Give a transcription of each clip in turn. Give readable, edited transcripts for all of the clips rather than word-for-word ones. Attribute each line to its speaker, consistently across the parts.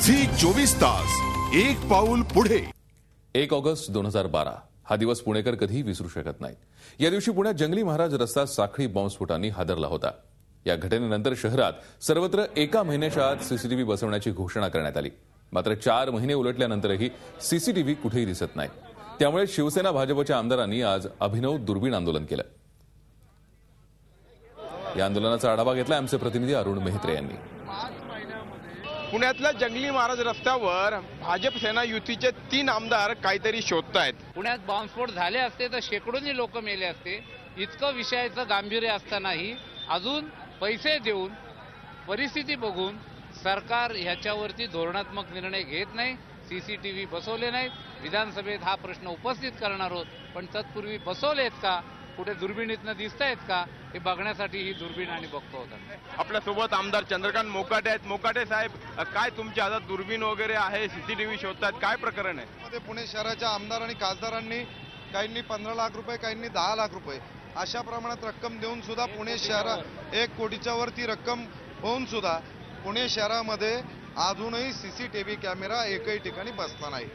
Speaker 1: Zee 24 तास एक पाऊल पुढे।
Speaker 2: 1 ऑगस्ट 2012 हा दिवस पुणेकर कधीही विसरू शकत नाहीत। या दिवशी पुण्यात जंगली महाराज रस्ता साखळी बॉम्बस्फोटांनी हादरला होता। या घटनेनंतर शहरात सर्वत्र एका महिन्याच्या आत सीसीटीव्ही बसवण्याची घोषणा करण्यात आली। मात्र 4 महिने उलटल्यानंतरही सीसीटीव्ही कुठेही दिसत नाही। त्यामुळे शिवसेना भाजपच्या आमदारांनी आज अभिनव दुर्बीण आंदोलन केलं। या आंदोलनाचा आढावा घेतला आमचे प्रतिनिधी अरुण मेहत्रे यांनी।
Speaker 3: पुण्यातल्या जंगली महाराज रस्त्यावर भाजप सेना युतीचे 3 आमदार काहीतरी शोधतायत।
Speaker 4: पुण्यात बॉम्बस्फोट झाले असते तर शेकडोनी लोक मेले असते। इतकं विषयाचं गांभीर्य असतानाही अजून पैसे देऊन परिस्थिती बघून सरकार ह्याच्यावरती धोरणात्मक निर्णय घेत नाही। सीसीटीव्ही बसवले नाहीत। विधानसभेत हा प्रश्न उपस्थित करणार आहोत, पण तत्पूर्वी बसवलेत का, कुठे दुर्बिणीतनं दिसतायत का हे बघण्यासाठी ही दुर्बीण आणि बघतो होता।
Speaker 3: आपल्या सोबत आमदार चंद्रकांत मोकाटे आहेत। मोकाटे साहेब, काय तुमच्या हातात दुर्बीण वगैरे आहे, सीसीटीव्ही शोधतात, काय प्रकरण आहे?
Speaker 5: पुणे शहराच्या आमदार आणि खासदारांनी काहींनी 15 लाख रुपये, काहींनी 10 लाख रुपये अशा प्रमाणात रक्कम देऊन सुद्धा पुणे शहरात 1 कोटीच्या वरती रक्कम होऊन सुद्धा पुणे शहरामध्ये अजूनही सीसीटीव्ही कॅमेरा एकही ठिकाणी बसला नाही।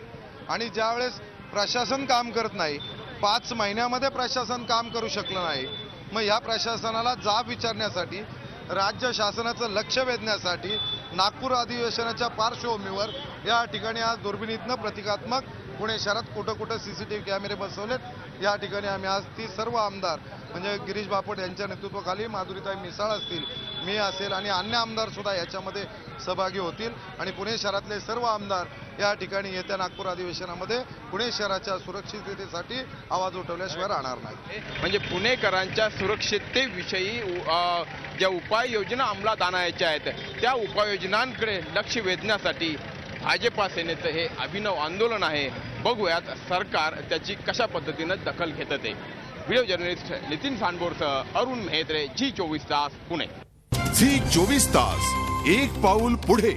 Speaker 5: आणि ज्यावेळेस प्रशासन काम करत नाही, 5 महिन्यामध्ये प्रशासन काम करू शकलं नाही, मग ह्या प्रशासनाला जाब विचारण्यासाठी, राज्य शासनाचं लक्ष वेधण्यासाठी नागपूर अधिवेशनाच्या पार्श्वभूमीवर या ठिकाणी आज दुर्बिणीतनं प्रतिकात्मक पुणे शहरात कुठं कुठं सीसीटीव्ही कॅमेरे बसवलेत। या ठिकाणी आम्ही आज ती सर्व आमदार म्हणजे गिरीश बापट यांच्या नेतृत्वाखाली माधुरीताई मिसाळ असतील, मी असेल आणि अन्य आमदार सुद्धा याच्यामध्ये सहभागी होतील आणि पुणे शहरातले सर्व आमदार या ठिकाणी येत्या नागपूर अधिवेशनामध्ये पुणे शहराच्या सुरक्षिततेसाठी आवाज उठवल्याशिवाय राहणार नाही।
Speaker 3: म्हणजे पुणेकरांच्या सुरक्षिततेविषयी ज्या उपाययोजना अंमलात आणायच्या आहेत त्या उपाययोजनांकडे लक्ष वेधण्यासाठी भाजपा सेनेचं हे अभिनव आंदोलन आहे। बघूयात सरकार त्याची कशा पद्धतीनं दखल घेतं ते। व्हिडिओ जर्नलिस्ट नितीन सांडबोरसह अरुण मेहत्रे, झी 24 तास पुणे।
Speaker 1: झी 24 तास एक पाऊल पुढे।